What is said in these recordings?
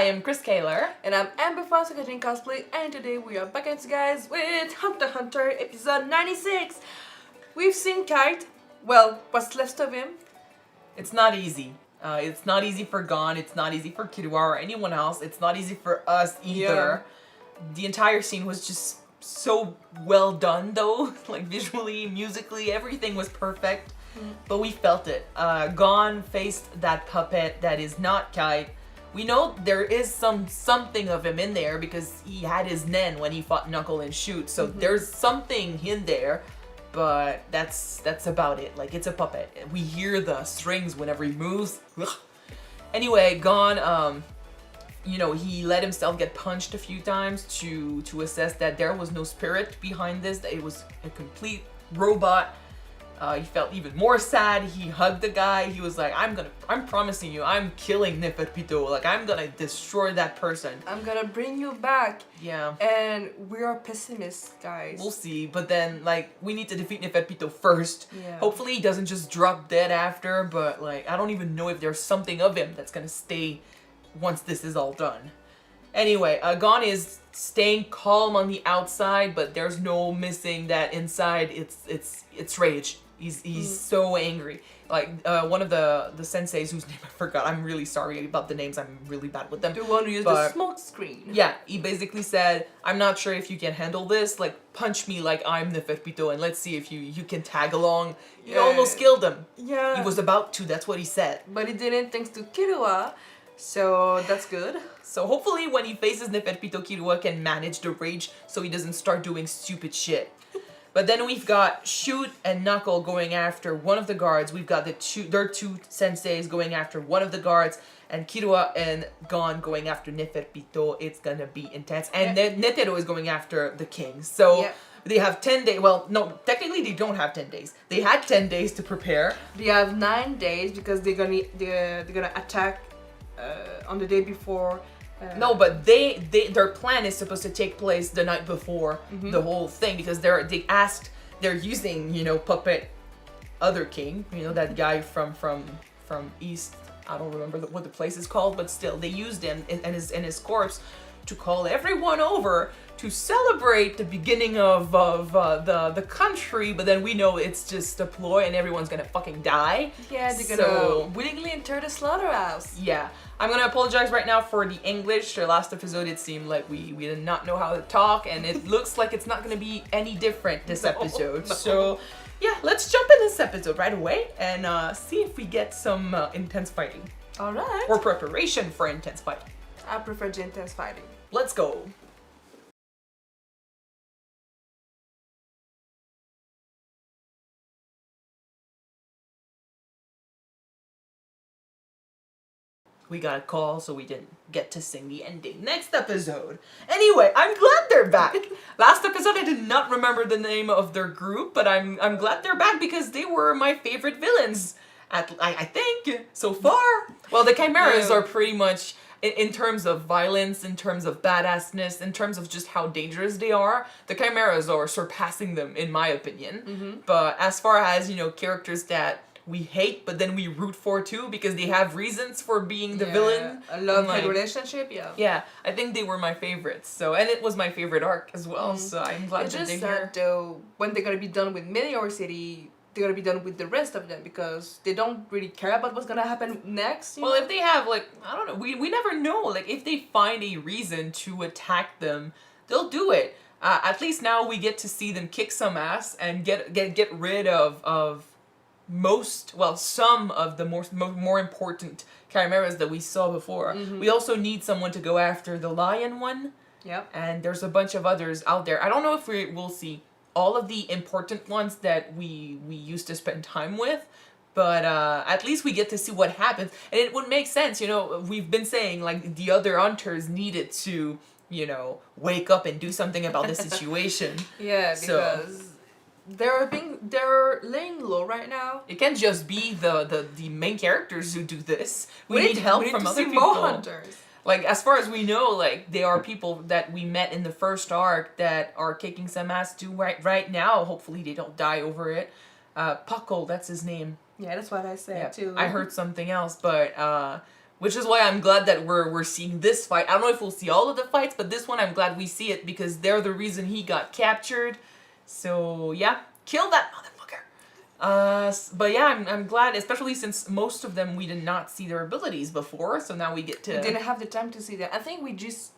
I am Chris Kaler. And I'm Amber from Kyuujin Cosplay, and today we are back at you guys with Hunter x Hunter episode 96. We've seen Kite, well, what's left of him. It's not easy. It's not easy for Gon, it's not easy for Killua or anyone else, it's not easy for us either. Yeah. The entire scene was just so well done though, like visually, musically, everything was perfect. But we felt it. Gon faced that puppet that is not Kite. We know there is something of him in there because he had his nen when he fought Knuckle and Shoot, so there's something in there, but that's about it. Like, it's a puppet. We hear the strings whenever he moves. Ugh. Anyway, Gon, you know, he let himself get punched a few times to assess that there was no spirit behind this, that it was a complete robot. He felt even more sad. He hugged the guy. He was like, I'm promising you, I'm killing Neferpito. Like, I'm gonna destroy that person. I'm gonna bring you back. Yeah. And we are pessimists, guys. We'll see. But then, like, we need to defeat Neferpito first. Yeah. Hopefully he doesn't just drop dead after, but, like, I don't even know if there's something of him that's gonna stay once this is all done. Anyway, Gon is staying calm on the outside, but there's no missing that inside. It's rage. He's so angry. Like, one of the senseis whose name I forgot. I'm really sorry about the names. I'm really bad with them. The one who used the smoke screen. Yeah, he basically said, I'm not sure if you can handle this. Like, punch me like I'm Neferpito and let's see if you can tag along. You almost killed him. Yeah. He was about to. That's what he said. But he didn't thanks to Killua. So that's good. So hopefully when he faces Neferpito, Killua can manage the rage so he doesn't start doing stupid shit. But then we've got Shoot and Knuckle going after one of the guards. We've got their two senseis going after one of the guards. And Killua and Gon going after Neferpito. It's gonna be intense. And then Netero is going after the king. So they have 10 days. Well, no, technically they don't have 10 days. They had 10 days to prepare. They have 9 days because they're gonna attack on the day before. No, but their plan is supposed to take place the night before the whole thing because they're using, you know, puppet other king, you know, that guy from East. I don't remember what the place is called, but still they used him and his corpse to call everyone over to celebrate the beginning of the country, but then we know it's just a ploy and everyone's gonna fucking die. Yeah, they're gonna willingly enter the slaughterhouse. Yeah. I'm gonna apologize right now for the English. The last episode it seemed like we did not know how to talk, and it looks like it's not gonna be any different this episode. No. So yeah, let's jump in this episode right away and see if we get some intense fighting. Alright. Or preparation for intense fighting. I prefer intense fighting. Let's go. We got a call, so we didn't get to sing the ending. Next episode. Anyway, I'm glad they're back. Last episode, I did not remember the name of their group, but I'm glad they're back because they were my favorite villains. I think so far. Well, the chimeras are pretty much in terms of violence, in terms of badassness, in terms of just how dangerous they are. The chimeras are surpassing them, in my opinion. But as far as, you know, characters that we hate, but then we root for too because they have reasons for being the villain. A love-hate relationship, Yeah, I think they were my favorites. So, and it was my favorite arc as well. So I'm glad that they're here. Though, when they're gonna be done with Meteor City, they're gonna be done with the rest of them because they don't really care about what's gonna happen next. Well, if they have, like, I don't know, we never know. Like, if they find a reason to attack them, they'll do it. At least now we get to see them kick some ass and get rid of some of the more important chimeras that we saw before. We also need someone to go after the lion one. Yep. And there's a bunch of others out there. I don't know if we'll see all of the important ones that we used to spend time with, but at least we get to see what happens. And it would make sense, you know, we've been saying, like, the other hunters needed to, you know, wake up and do something about the situation. Yeah, because they're laying low right now. It can't just be the main characters who do this. We need help from other people. More hunters. Like, as far as we know, like, they are people that we met in the first arc that are kicking some ass too right now. Hopefully they don't die over it. Puckle, that's his name. Yeah, that's what I said too. I heard something else, but Which is why I'm glad that we're seeing this fight. I don't know if we'll see all of the fights, but this one I'm glad we see it because they're the reason he got captured. So yeah, kill that motherfucker. But yeah, I'm glad, especially since most of them we did not see their abilities before. So now we get to. We didn't have the time to see that. I think we just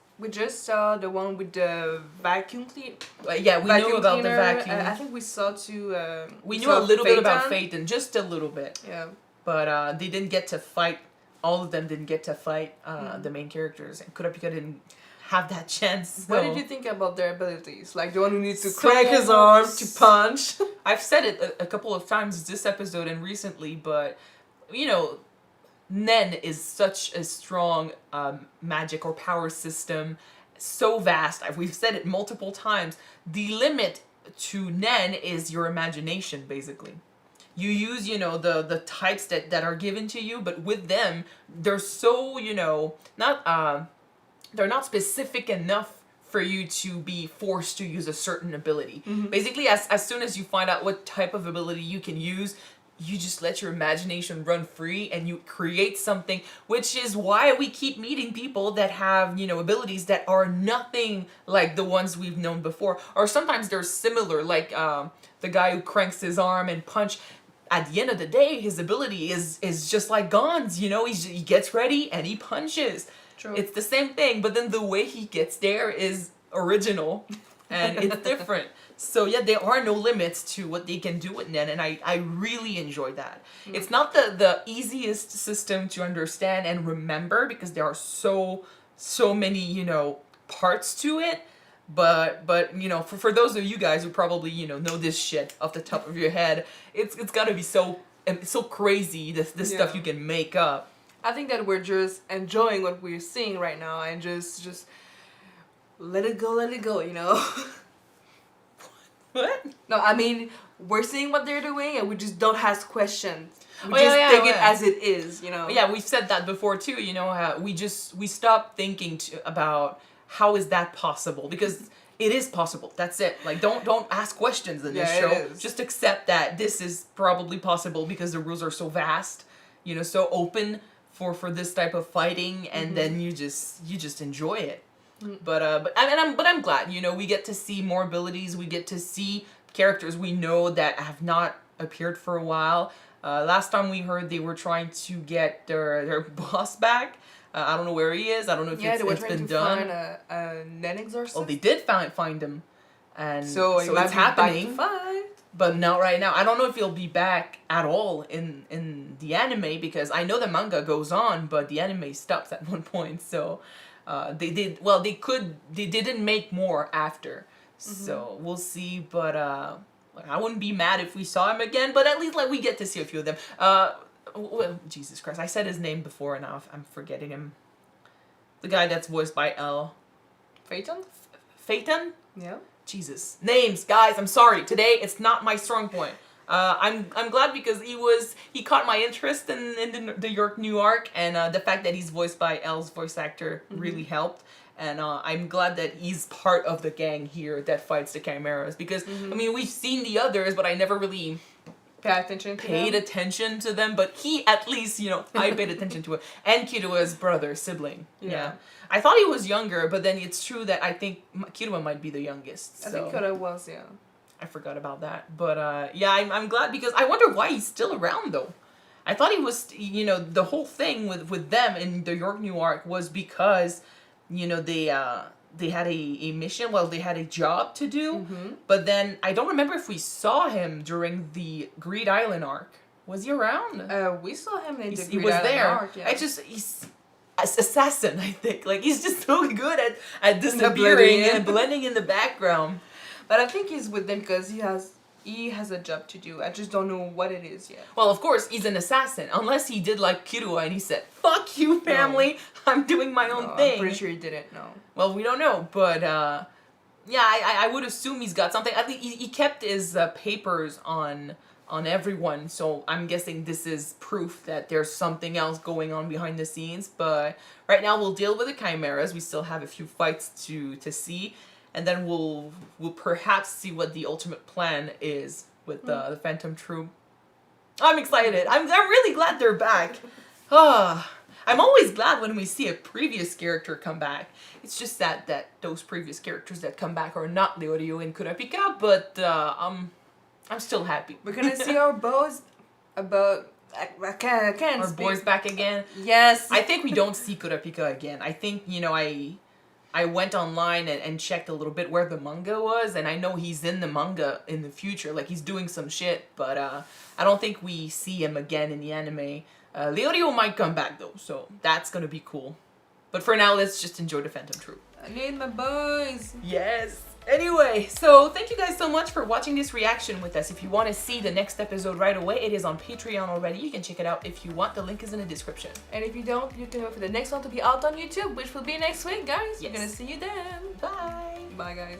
saw the one with the vacuum cleaner. Yeah, we knew about the vacuum. I think we saw too. We knew a little bit about Phaeton, just a little bit. Yeah. But they didn't get to fight. All of them didn't get to fight the main characters, and Kurapika didn't have that chance. So. What did you think about their abilities? Like the one who needs to crack his arm to punch. I've said it a couple of times this episode and recently, but you know, Nen is such a strong magic or power system, so vast. We've said it multiple times. The limit to Nen is your imagination, basically. You use, you know, the types that are given to you, but with them, they're so, you know, they're not specific enough for you to be forced to use a certain ability. Mm-hmm. Basically, as soon as you find out what type of ability you can use, you just let your imagination run free and you create something, which is why we keep meeting people that have, you know, abilities that are nothing like the ones we've known before. Or sometimes they're similar, like the guy who cranks his arm and punch. At the end of the day, his ability is just like Gon's, you know, he gets ready and he punches. True. It's the same thing, but then the way he gets there is original and it's different. So yeah, there are no limits to what they can do with Nen, and I really enjoy that. Mm-hmm. It's not the easiest system to understand and remember because there are so many, you know, parts to it. But you know, for those of you guys who probably, you know this shit off the top of your head, it's got to be so crazy this stuff you can make up. I think that we're just enjoying what we're seeing right now and just let it go, you know. What? No, I mean, we're seeing what they're doing and we just don't ask questions. We take it as it is, you know. Yeah, we've said that before too, you know, how we stop thinking about how is that possible, because it is possible. That's it. Like don't ask questions in this show. Just accept that this is probably possible because the rules are so vast, you know, so open for this type of fighting, and then you just enjoy it. But I'm glad, you know, we get to see more abilities. We get to see characters we know that have not appeared for a while. Last time we heard they were trying to get their boss back. I don't know where he is. I don't know if it's been done. Find a Nen exorcist. Oh, they did find him, and so it's happening. But not right now. I don't know if he'll be back at all in the anime, because I know the manga goes on, but the anime stops at one point. So they didn't make more after. So we'll see. But I wouldn't be mad if we saw him again. But at least we get to see a few of them. Well, Jesus Christ, I said his name before and now I'm forgetting him. The guy that's voiced by L. Phaeton? Phaeton? Yeah. Jesus. Names, guys, I'm sorry. Today, it's not my strong point. I'm glad because he caught my interest in the York New Arc, and the fact that he's voiced by L's voice actor really helped. And I'm glad that he's part of the gang here that fights the chimeras, because, I mean, we've seen the others, but I never really... paid attention to them, but he at least, you know, I paid attention to it. And Kirua's brother, sibling. Yeah. I thought he was younger, but then it's true that I think Kirua might be the youngest. So. I think Kirua was, yeah. I forgot about that. But yeah, I'm glad, because I wonder why he's still around though. I thought he was, you know, the whole thing with them in the York New Arc was because, you know, they had a mission, they had a job to do, but then I don't remember if we saw him during the Greed Island arc. Was he around? We saw him in the Greed Island arc. He was there. Arc, yeah. He's assassin, I think. Like, he's just so good at disappearing and blending in the background. But I think he's with them because he has a job to do. I just don't know what it is yet. Well, of course, he's an assassin. Unless he did like Kirua and he said, "Fuck you, family. No. I'm doing my own thing." I'm pretty sure he didn't, no. Well, we don't know. But, yeah, I would assume he's got something. I think he kept his papers on everyone. So I'm guessing this is proof that there's something else going on behind the scenes. But right now we'll deal with the chimeras. We still have a few fights to see. And then we'll perhaps see what the ultimate plan is with the Phantom Troupe. I'm excited. I'm really glad they're back. I'm always glad when we see a previous character come back. It's just that those previous characters that come back are not Leorio and Kurapika, but I'm still happy. We're gonna see our boys about. I can't Our speak. boys back again. Yes. I think we don't see Kurapika again. I think, you know, I went online and checked a little bit where the manga was, and I know he's in the manga in the future, like he's doing some shit, but I don't think we see him again in the anime. Leorio might come back though, so that's gonna be cool. But for now, let's just enjoy the Phantom Troupe. I need my boys. Yes. Anyway, so thank you guys so much for watching this reaction with us. If you want to see the next episode right away, it is on Patreon already. You can check it out if you want. The link is in the description. And if you don't, you can wait for the next one to be out on YouTube, which will be next week, guys. Yes. We're gonna see you then. Bye. Bye, guys.